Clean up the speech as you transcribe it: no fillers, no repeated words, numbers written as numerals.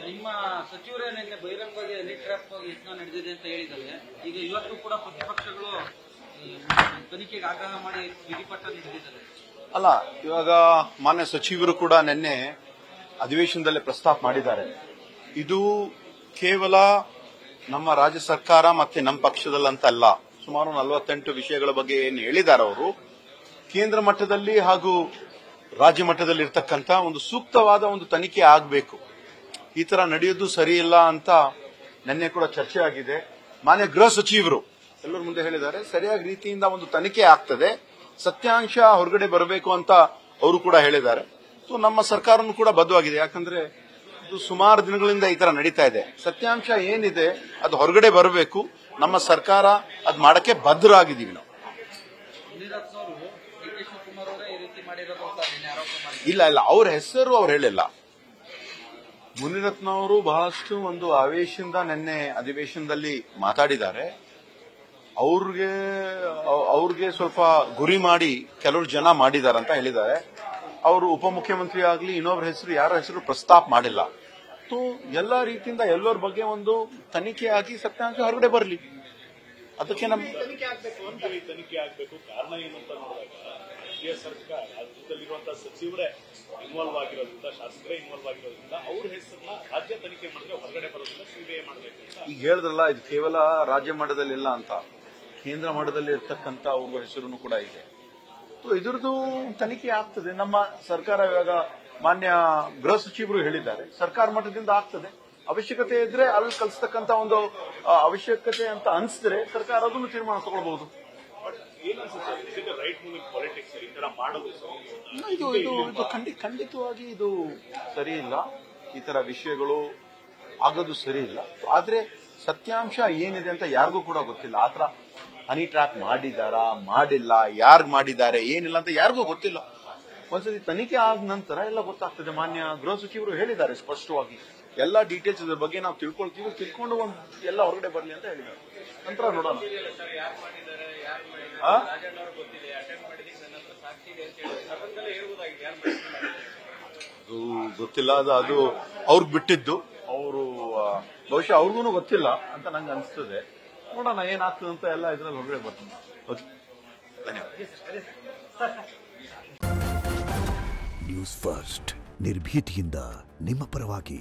ನಿಮ್ಮ ಸಚಿವರೇ ನಿನ್ನೆ ಬಹಿರಂಗವಾಗಿ ಹನಿ ಟ್ರ್ಯಾಪ್ ಯತ್ನ ನಡೆದಿದೆ ಅಂತ ಹೇಳಿದ್ದಾರೆ. ಈಗ ಇವತ್ತು ಕೂಡ ಪ್ರತಿಪಕ್ಷಗಳು ತನಿಖೆಗೆ ಆಗ್ರಹ ಮಾಡಿ ವಿಧಿಪಟ್ಟ ನೀಡಿದ್ದಾರೆ. ಅಲ್ಲ, ಇವಾಗ ಮಾನ್ಯ ಸಚಿವರು ಕೂಡ ನಿನ್ನೆ ಅಧಿವೇಶನದಲ್ಲಿ ಪ್ರಸ್ತಾಪ ಮಾಡಿದ್ದಾರೆ. ಇದು ಕೇವಲ ನಮ್ಮ ರಾಜ್ಯ ಸರ್ಕಾರ ಮತ್ತೆ ನಮ್ಮ ಪಕ್ಷದಲ್ಲಂತ ಅಲ್ಲ, ಸುಮಾರು 48 ವಿಷಯಗಳ ಬಗ್ಗೆ ಏನು ಹೇಳಿದ್ದಾರೆ ಅವರು, ಕೇಂದ್ರ ಮಟ್ಟದಲ್ಲಿ ಹಾಗೂ ರಾಜ್ಯ ಮಟ್ಟದಲ್ಲಿ ಇರ್ತಕ್ಕಂಥ ಒಂದು ಸೂಕ್ತವಾದ ಒಂದು ತನಿಖೆ ಆಗಬೇಕು. ಈ ತರ ನಡೆಯೋದು ಸರಿ ಇಲ್ಲ ಅಂತ ನಿನ್ನೆ ಕೂಡ ಚರ್ಚೆ ಆಗಿದೆ. ಮಾನ್ಯ ಗೃಹ ಸಚಿವರು ಎಲ್ಲರ ಮುಂದೆ ಹೇಳಿದ್ದಾರೆ, ಸರಿಯಾದ ರೀತಿಯಿಂದ ಒಂದು ತನಿಖೆ ಆಗ್ತದೆ, ಸತ್ಯಾಂಶ ಹೊರಗಡೆ ಬರಬೇಕು ಅಂತ ಅವರು ಕೂಡ ಹೇಳಿದ್ದಾರೆ. ಸೊ ನಮ್ಮ ಸರ್ಕಾರನೂ ಕೂಡ ಬದ್ಧವಾಗಿದೆ. ಯಾಕಂದ್ರೆ ಇದು ಸುಮಾರು ದಿನಗಳಿಂದ ಈ ತರ ನಡೀತಾ ಇದೆ. ಸತ್ಯಾಂಶ ಏನಿದೆ ಅದು ಹೊರಗಡೆ ಬರಬೇಕು. ನಮ್ಮ ಸರ್ಕಾರ ಅದ್ ಮಾಡಕ್ಕೆ ಬದ್ಧರಾಗಿದ್ದೀವಿ ನಾವು. ಇಲ್ಲ ಅವ್ರ ಹೆಸರು ಅವ್ರು ಹೇಳಿಲ್ಲ. ಮುನಿರತ್ನವರು ಬಹಳಷ್ಟು ಒಂದು ಆವೇಶದಿಂದ ನಿನ್ನೆ ಅಧಿವೇಶನದಲ್ಲಿ ಮಾತಾಡಿದ್ದಾರೆ. ಅವ್ರಿಗೆ ಸ್ವಲ್ಪ ಗುರಿ ಮಾಡಿ ಕೆಲವರು ಜನ ಮಾಡಿದ್ದಾರೆ ಅಂತ ಹೇಳಿದ್ದಾರೆ. ಅವರು ಉಪಮುಖ್ಯಮಂತ್ರಿ ಆಗಲಿ ಇನ್ನೊಬ್ಬರ ಹೆಸರು ಯಾರ ಹೆಸರು ಪ್ರಸ್ತಾಪ ಮಾಡಿಲ್ಲ. ಎಲ್ಲಾ ರೀತಿಯಿಂದ ಎಲ್ಲರ ಬಗ್ಗೆ ಒಂದು ತನಿಖೆ ಆಗಿ ಸತ್ಯಾಂಶ ಹೊರಗಡೆ ಬರಲಿ. ಅದಕ್ಕೆ ನಮ್ಮ ತನಿಖೆ ಆಗಬೇಕು. ಕಾರಣ ಏನು ಅಂತ ನೋಡಿದಾಗ ರಾಜ್ಯ ಸರ್ಕಾರ ರಾಜ್ಯದಲ್ಲಿರುವಂತಹ ಸಚಿವರೇ ಇನ್ವಾಲ್ವ್ ಆಗಿರೋದ್ರಿಂದ, ಶಾಸಕರೇ ಇನ್ವಾಲ್ವ್ ಆಗಿರೋದ್ರಿಂದ ಅವ್ರ ಹೆಸರನ್ನ ರಾಜ್ಯ ತನಿಖೆ ಮಾಡಿದ್ರೆ ಹೊರಗಡೆ ಬರೋದ್ರಿಂದ ಸಿಬಿಐ ಮಾಡಬೇಕು ಅಂತ ಈಗ ಹೇಳಿದ್ರಲ್ಲ. ಇದು ಕೇವಲ ರಾಜ್ಯ ಮಟ್ಟದಲ್ಲಿ ಇಲ್ಲ ಅಂತ, ಕೇಂದ್ರ ಮಟ್ಟದಲ್ಲಿ ಇರ್ತಕ್ಕಂಥ ಅವ್ರ ಹೆಸರು ಕೂಡ ಇದೆ. ಇದ್ರದ್ದು ತನಿಖೆ ಆಗ್ತದೆ. ನಮ್ಮ ಸರ್ಕಾರ ಇವಾಗ ಮಾನ್ಯ ಗೃಹ ಸಚಿವರು ಹೇಳಿದ್ದಾರೆ, ಸರ್ಕಾರ ಮಟ್ಟದಿಂದ ಆಗ್ತದೆ. ಅವಶ್ಯಕತೆ ಇದ್ರೆ ಅಲ್ಲಿ ಕಲಿಸ್ತಕ್ಕಂಥ ಒಂದು ಅವಶ್ಯಕತೆ ಅಂತ ಅನಿಸಿದ್ರೆ ಸರ್ಕಾರ ಅದನ್ನು ತೀರ್ಮಾನ ತಗೊಳ್ಬಹುದು. ಇದು ಖಂಡಿತವಾಗಿ ಇದು ಸರಿ ಇಲ್ಲ. ಈ ತರ ವಿಷಯಗಳು ಆಗೋದು ಸರಿ ಇಲ್ಲ. ಆದ್ರೆ ಸತ್ಯಾಂಶ ಏನಿದೆ ಅಂತ ಯಾರಿಗೂ ಕೂಡ ಗೊತ್ತಿಲ್ಲ. ಆತರ ಹನಿ ಟ್ರ್ಯಾಪ್ ಮಾಡಿದಾರಾ ಮಾಡಿಲ್ಲ, ಯಾರು ಮಾಡಿದ್ದಾರೆ ಏನಿಲ್ಲ ಅಂತ ಯಾರಿಗೂ ಗೊತ್ತಿಲ್ಲ. ಒಂದ್ಸತಿ ತನಿಖೆ ಆದ ನಂತರ ಎಲ್ಲ ಗೊತ್ತಾಗ್ತದೆ. ಮಾನ್ಯ ಗೃಹ ಸಚಿವರು ಹೇಳಿದ್ದಾರೆ ಸ್ಪಷ್ಟವಾಗಿ, ಎಲ್ಲ ಡೀಟೇಲ್ಸ್ ಇದ್ರ ಬಗ್ಗೆ ನಾವು ತಿಳ್ಕೊಂಡು ಒಂದು ಎಲ್ಲ ಹೊರಗಡೆ ಬರಲಿ ಅಂತ ಹೇಳಿದ್ದಾರೆ. ನಂತರ ನೋಡೋಣ. ಅದು ಗೊತ್ತಿಲ್ಲ. ಅದು ಅವ್ರಿಗೆ ಬಿಟ್ಟಿದ್ದು. ಅವರು ಬಹುಶಃ ಅವ್ರಿಗೂ ಗೊತ್ತಿಲ್ಲ ಅಂತ ನಂಗೆ ಅನಿಸ್ತದೆ. ನೋಡೋಣ ಏನಾಗ್ತದೆ ಅಂತ. ಎಲ್ಲ ಇದ್ರಲ್ಲಿ ಹೊರಗಡೆ ಬರ್ತೀನಿ. ಓಕೆ, ಧನ್ಯವಾದ. ನ್ಯೂಸ್ ಫಸ್ಟ್, ನಿರ್ಭೀತಿಯಿಂದ ನಿಮ್ಮ ಪರವಾಗಿ.